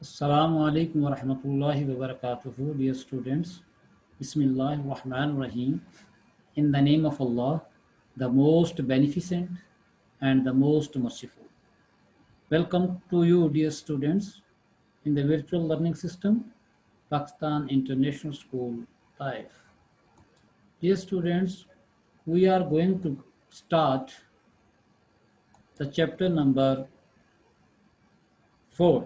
Assalamu alaikum wa rahmatullahi wa barakatuhu, dear students. Bismillahir Rahmanir Rahim. In the name of Allah, the most beneficent and the most merciful. Welcome to you, dear students, in the virtual learning system, Pakistan International School, Taif. Dear students, we are going to start the chapter number 4.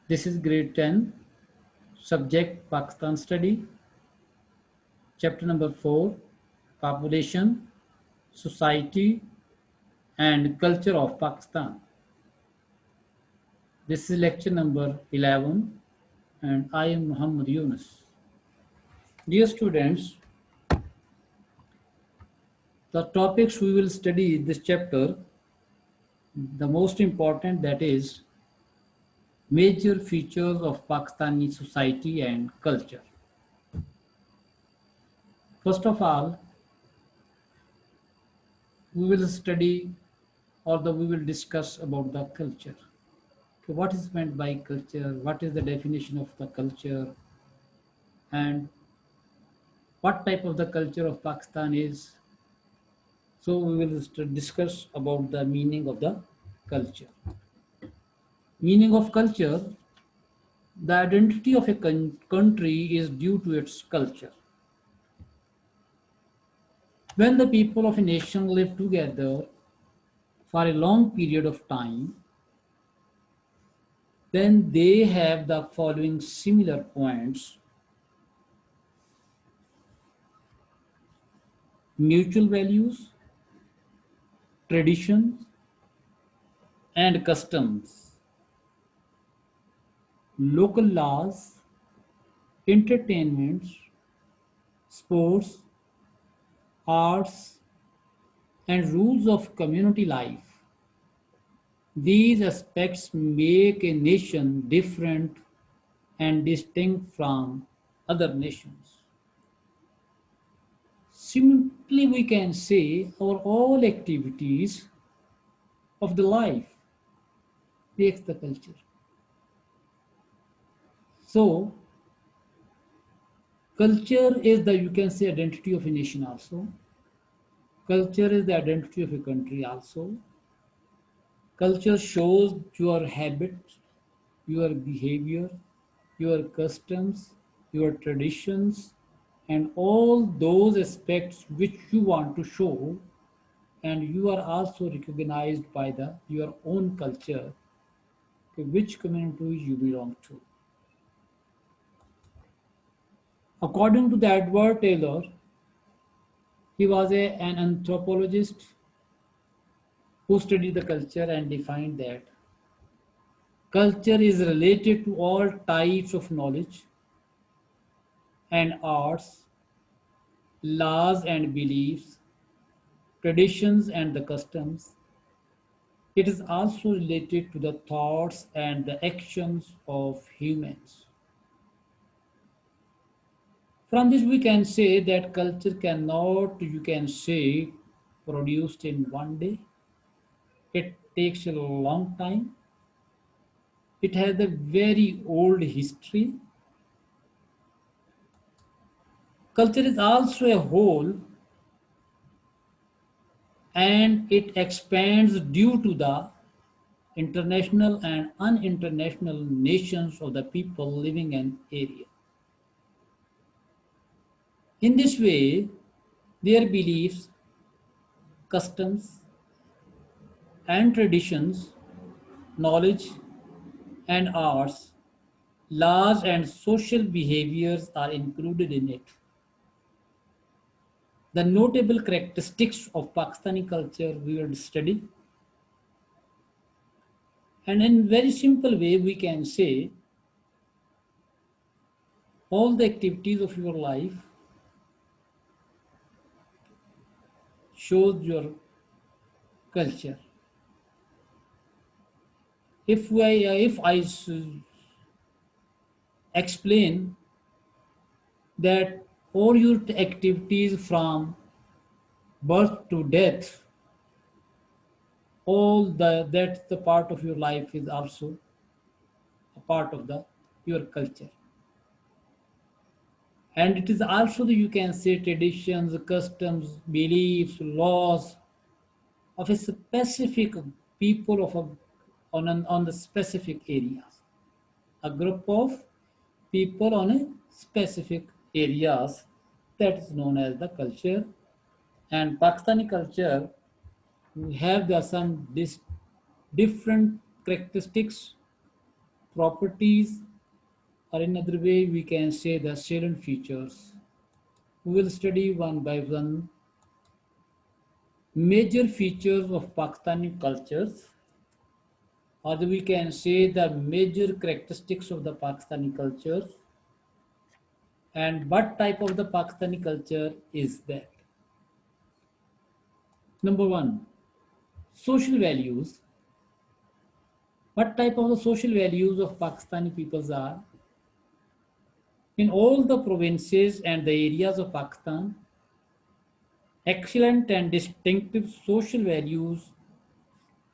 This is grade 10, subject Pakistan study. Chapter number 4, Population, Society and Culture of Pakistan. This is lecture number 11 and I am Muhammad Yunus. Dear students, the topics we will study in this chapter, the most important, that is major features of Pakistani society and culture. First of all, we will study we will discuss about the culture. Okay, what is meant by culture? What is the definition of the culture? And what type of the culture of Pakistan is? So we will discuss about the meaning of the culture. Meaning of culture, the identity of a country is due to its culture. When the people of a nation live together for a long period of time, then they have the following similar points: mutual values, traditions, and customs, local laws, entertainments, sports, arts, and rules of community life. These aspects make a nation different and distinct from other nations. Simply, we can say our all activities of the life makes the culture. So, culture is the, you can say, identity of a nation also. Culture is the identity of a country also. Culture shows your habits, your behavior, your customs, your traditions, and all those aspects which you want to show, and you are also recognized by your own culture, to which community you belong to. According to the Edward Taylor, he was an anthropologist who studied the culture and defined that culture is related to all types of knowledge and arts, laws and beliefs, traditions and the customs. It is also related to the thoughts and the actions of humans. From this, we can say that culture cannot, you can say, produced in one day. It takes a long time. It has a very old history. Culture is also a whole and it expands due to the international and uninternational nations of the people living in an area. In this way, their beliefs, customs, and traditions, knowledge and arts, laws and social behaviors are included in it. The notable characteristics of Pakistani culture we will study. And in very simple way, we can say all the activities of your life shows your culture. If I explain that all your activities from birth to death, all that's the part of your life is also a part of the your culture. And it is also the, you can say, traditions, customs, beliefs, laws of a specific people of a on the specific areas, a group of people on a specific areas, that is known as the culture. And Pakistani culture have the some different characteristics, properties, or in other way we can say the salient features. We will study one by one major features of Pakistani cultures, or we can say the major characteristics of the Pakistani culture, and what type of the Pakistani culture is that. Number one, social values. What type of the social values of Pakistani peoples are? In all the provinces and the areas of Pakistan, excellent and distinctive social values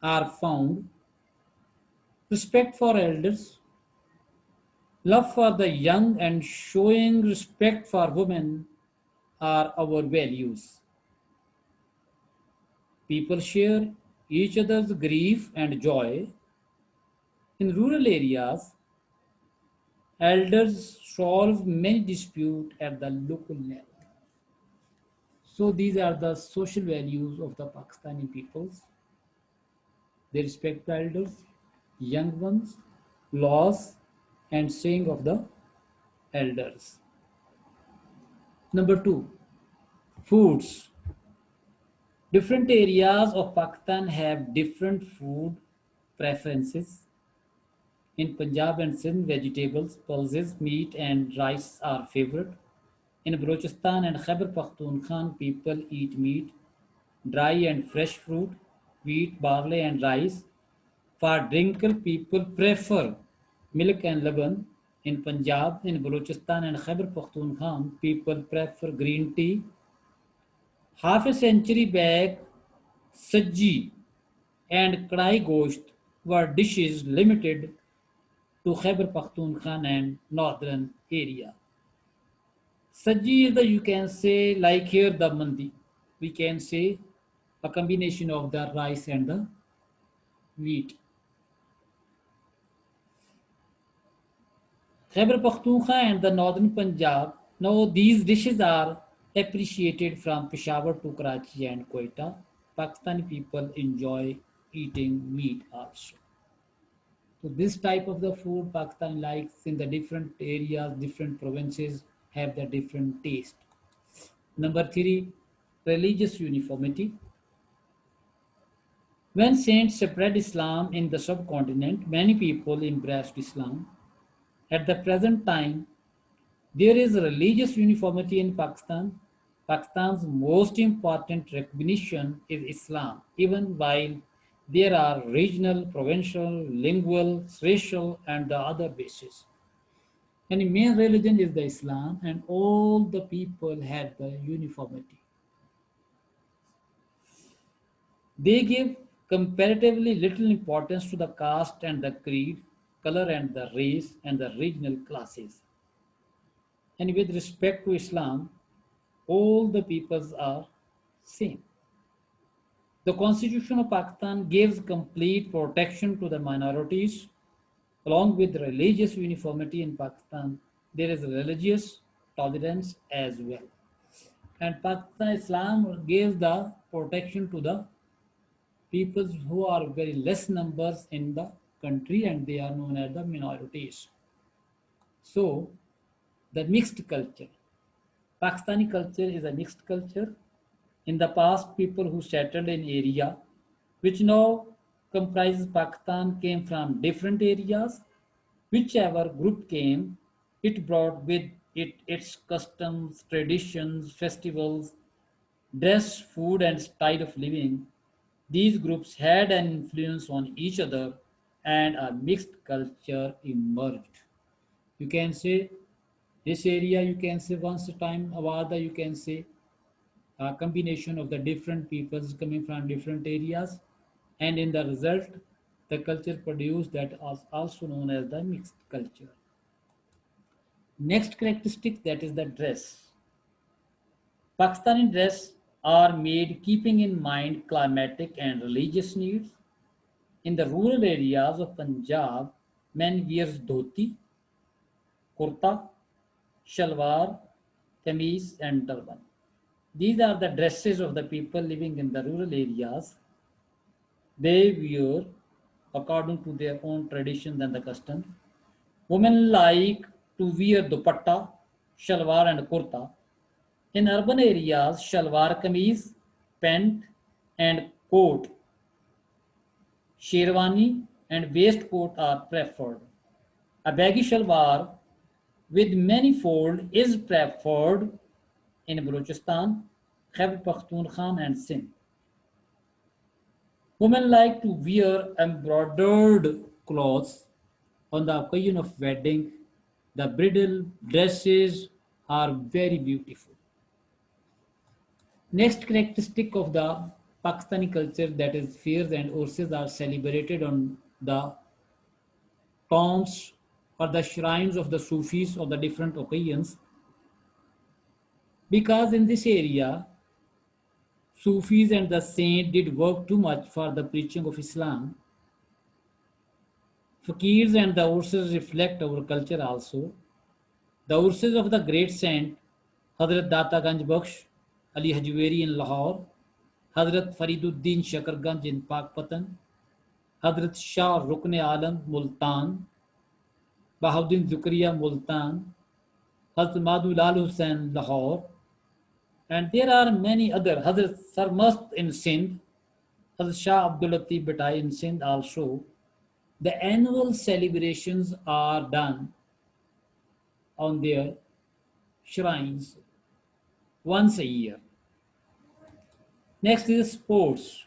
are found. Respect for elders, love for the young, and showing respect for women are our values. People share each other's grief and joy. In rural areas, elders solve many disputes at the local level. So these are the social values of the Pakistani peoples. They respect the elders, young ones, laws, and saying of the elders. Number two, foods. Different areas of Pakistan have different food preferences. In Punjab and Sindh, vegetables, pulses, meat, and rice are favorite. In Balochistan and Khyber Pakhtunkhwa, people eat meat, dry and fresh fruit, wheat, barley, and rice. For drinker, people prefer milk and laban. In Punjab, in Balochistan, and Khyber Pakhtunkhwa, people prefer green tea. Half a century back, Sajji and Kadai Gosht were dishes limited to Khyber Pakhtunkhwa and northern area. Sajji is the, you can say, like here the mandi. We can say a combination of the rice and the wheat. Khyber Pakhtunkhwa and the northern Punjab. Now these dishes are appreciated from Peshawar to Karachi and Quetta. Pakistani people enjoy eating meat also. So this type of the food Pakistan likes in the different areas, different provinces have the different taste. Number three, religious uniformity. When saints spread Islam in the subcontinent, many people embraced Islam. At the present time, there is religious uniformity in Pakistan. Pakistan's most important recognition is Islam, even while there are regional, provincial, lingual, racial, and the other bases. And the main religion is the Islam, and all the people have the uniformity. They give comparatively little importance to the caste and the creed, color and the race, and the regional classes. And with respect to Islam, all the peoples are same. The Constitution of Pakistan gives complete protection to the minorities. Along with religious uniformity in Pakistan, there is religious tolerance as well. And Pakistan Islam gives the protection to the peoples who are very less numbers in the country, and they are known as the minorities. So, the mixed culture. Pakistani culture is a mixed culture. In the past, people who settled in area which now comprises Pakistan came from different areas. Whichever group came, it brought with it its customs, traditions, festivals, dress, food, and style of living. These groups had an influence on each other, and a mixed culture emerged. You can say this area, you can say once a time, Awada, you can say a combination of the different peoples coming from different areas, and in the result, the culture produced that is also known as the mixed culture. Next characteristic, that is the dress. Pakistani dress are made keeping in mind climatic and religious needs. In the rural areas of Punjab, men wears dhoti, kurta, shalwar, kameez and turban. These are the dresses of the people living in the rural areas. They wear according to their own traditions and the customs. Women like to wear dupatta, shalwar and kurta. In urban areas, shalwar kameez, pant and coat, sherwani and waistcoat are preferred. A baggy shalwar with many fold is preferred in Balochistan, Khyber Pakhtunkhwa and Sindh. Women like to wear embroidered clothes on the occasion of wedding. The bridal dresses are very beautiful. Next characteristic of the Pakistani culture, that is fairs and urses are celebrated on the tombs or the shrines of the Sufis or the different occasions, because in this area Sufis and the saint did work too much for the preaching of Islam. Fakirs and the urses reflect our culture also. The urses of the great saint Hazrat Data Ganj Baksh Ali Hajweri in Lahore, Hazrat Fariduddin Shakarganj in Pakpatan, Hazrat Shah Rukn Alam Multan, Bahauddin Zukriya Multan, Hazrat Madulal Hussain Lahore, and there are many other. Hazrat Sarmast in Sindh, Hazrat Shah Abdul Latif Batai in Sindh also. The annual celebrations are done on their shrines once a year. Next is sports.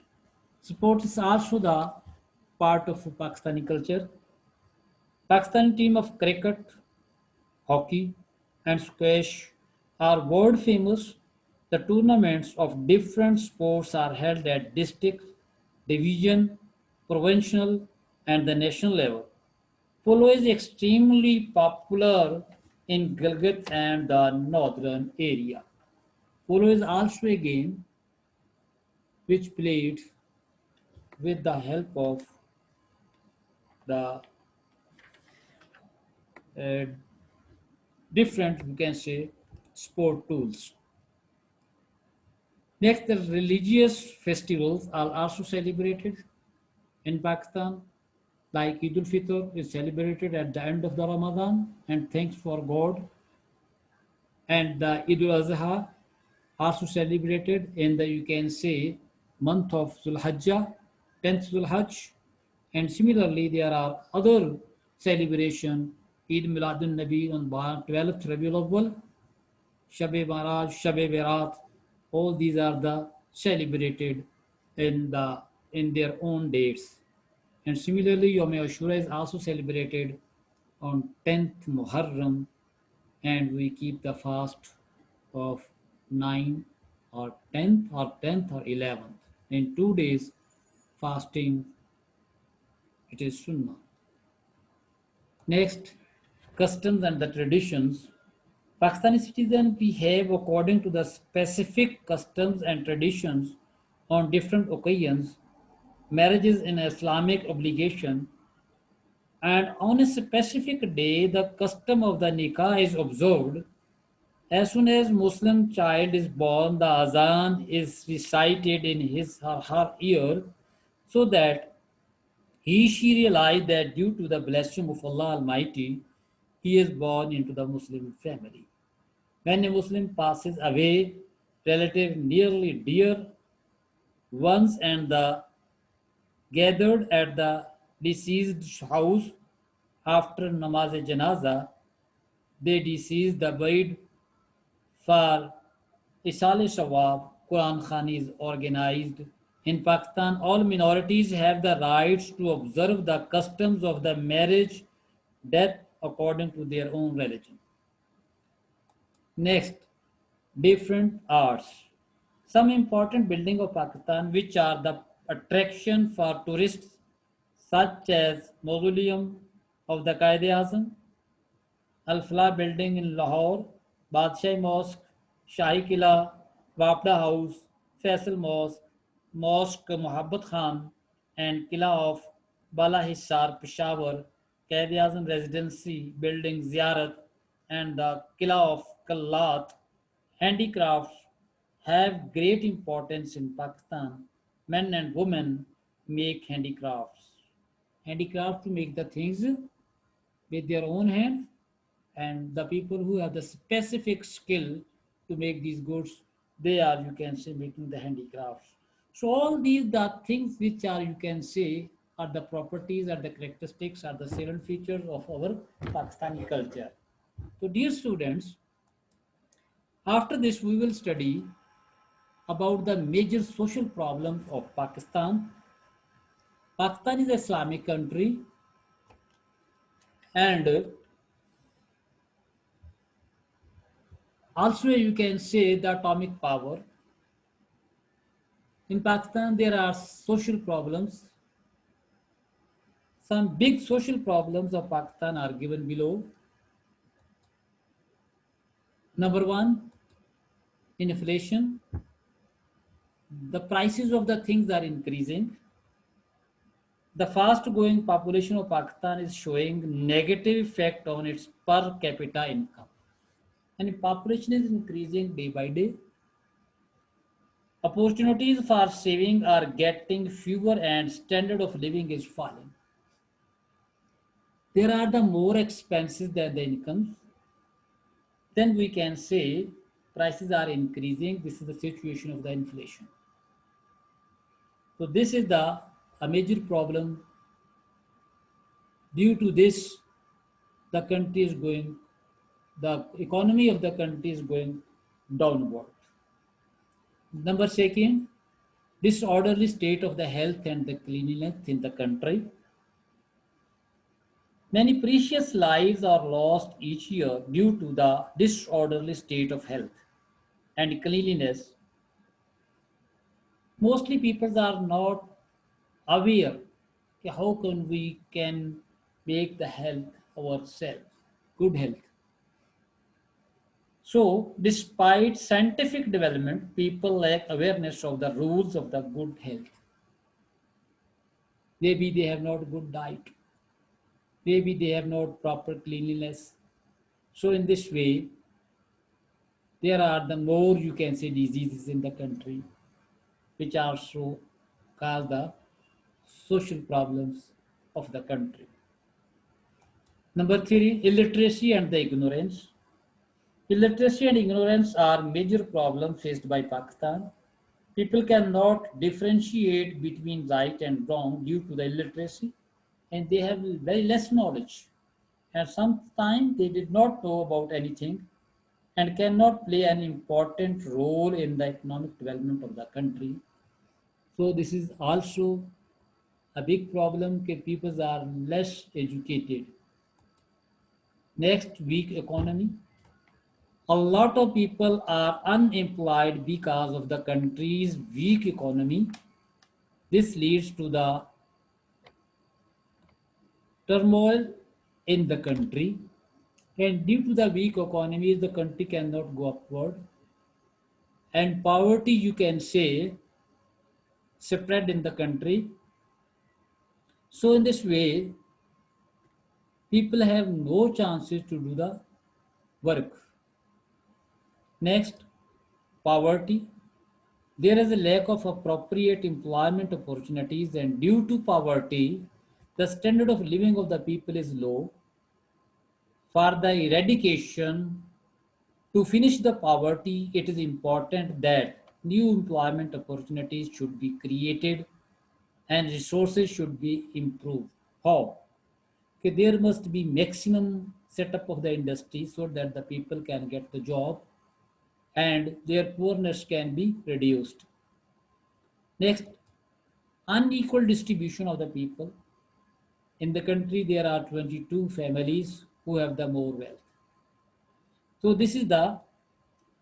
Sports is also the part of Pakistani culture. Pakistani team of cricket, hockey, and squash are world famous. The tournaments of different sports are held at district, division, provincial, and the national level. Polo is extremely popular in Gilgit and the northern area. Polo is also a game which played with the help of the uh, different, you can say, sport tools. Next, the religious festivals are also celebrated in Pakistan. Like Eid al-Fitr is celebrated at the end of the Ramadan and thanks for God. And the Eid al-Azha also celebrated in the, you can say, month of Zulhajjah, 10th Zulhajj. And similarly, there are other celebration, Eid Miladun Nabi on 12th Rabiul Awwal, Shab-e Maraj, Shab-e Barat, all these are the celebrated in their own dates. And similarly, Yom Ashura is also celebrated on 10th Muharram, and we keep the fast of 9 or 10th or 11th. In 2 days fasting, it is Sunnah. Next, customs and the traditions. Pakistani citizens behave according to the specific customs and traditions on different occasions. Marriage is an Islamic obligation, and on a specific day, the custom of the nikah is observed. As soon as Muslim child is born, the azan is recited in his or her ear so that she realized that due to the blessing of Allah Almighty, he is born into the Muslim family. When a Muslim passes away, relative nearly dear ones and the gathered at the deceased house after namaz janaza, they deceased the buried for Isale Sawab. Quran Khani is organized. In Pakistan, all minorities have the rights to observe the customs of the marriage, death according to their own religion. Next, different arts. Some important buildings of Pakistan which are the attraction for tourists, such as Mausoleum of the Qaeda-e-Azam, Al-Falah Building in Lahore, Badshah Mosque, Shahi Killa, Wapda House, Faisal Mosque, Mosque Muhabbat Khan, and Killa of Bala Hissar, Peshawar, Quaid-e-Azam Residency Building Ziyarat, and the Killa of Kallat. Handicrafts have great importance in Pakistan. Men and women make handicrafts. Handicraft to make the things with their own hands, and the people who have the specific skill to make these goods, they are, you can say, making the handicrafts. So all these the things which are, you can say, are the properties, are the characteristics, are the salient features of our Pakistani culture. So dear students, after this we will study about the major social problems of Pakistan. Pakistan is an Islamic country, and also you can say the atomic power. In Pakistan, there are social problems. Some big social problems of Pakistan are given below. Number one, inflation. The prices of the things are increasing. The fast-growing population of Pakistan is showing negative effect on its per capita income. And population is increasing day by day. Opportunities for saving are getting fewer and standard of living is falling. There are the more expenses than the incomes. Then we can say prices are increasing. This is the situation of the inflation. So this is a major problem. Due to this, the country is going, the economy of the country is going downward. Number second, disorderly state of the health and the cleanliness in the country. Many precious lives are lost each year due to the disorderly state of health and cleanliness. Mostly people are not aware how can we can make the health ourselves, good health. So despite scientific development, people lack awareness of the rules of the good health. Maybe they have not good diet, maybe they have not proper cleanliness. So in this way, there are the more, you can say, diseases in the country, which also cause the social problems of the country. Number three, illiteracy and the ignorance. Illiteracy and ignorance are major problems faced by Pakistan. People cannot differentiate between right and wrong due to the illiteracy, and they have very less knowledge. And sometimes they did not know about anything and cannot play an important role in the economic development of the country. So this is also a big problem that people are less educated. Next, weak economy. A lot of people are unemployed because of the country's weak economy. This leads to the turmoil in the country. And due to the weak economy, the country cannot go upward. And poverty, you can say, spread in the country. So in this way, people have no chances to do the work. Next, poverty. There is a lack of appropriate employment opportunities, and due to poverty, the standard of living of the people is low. For the eradication, to finish the poverty, it is important that new employment opportunities should be created and resources should be improved. How? Okay, there must be maximum setup of the industry so that the people can get the job and their poorness can be reduced. Next, unequal distribution of the people. In the country, there are 22 families who have the more wealth. So this is the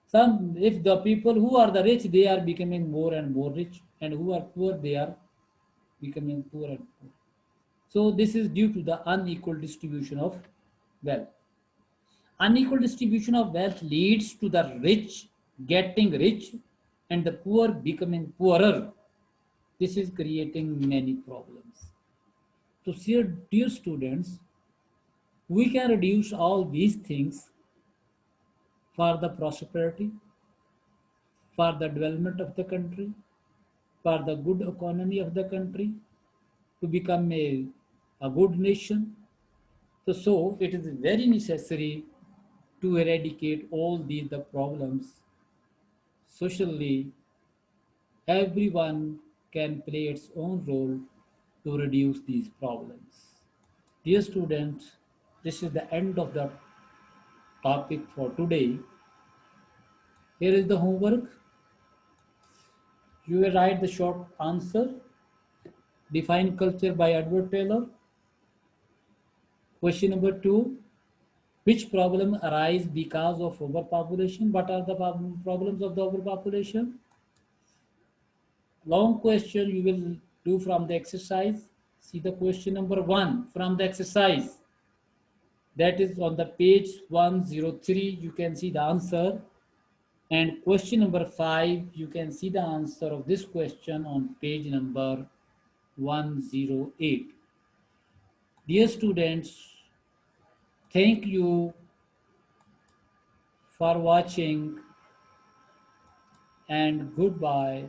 some, if the people who are the rich, they are becoming more and more rich, and who are poor, they are becoming poor and poor. So this is due to the unequal distribution of wealth. Unequal distribution of wealth leads to the rich getting rich and the poor becoming poorer. This is creating many problems. So, dear students, we can reduce all these things for the prosperity, for the development of the country, for the good economy of the country, to become a good nation. So it is very necessary to eradicate all these the problems socially. Everyone can play its own role to reduce these problems. Dear students, this is the end of the topic for today. Here is the homework. You will write the short answer. Define culture by Edward Taylor. Question number 2. Which problem arise because of overpopulation? What are the problems of the overpopulation? Long question you will do from the exercise. See the question number 1 from the exercise. That is on the page 103. You can see the answer. And question number 5, you can see the answer of this question on page number 108. Dear students, thank you for watching and goodbye.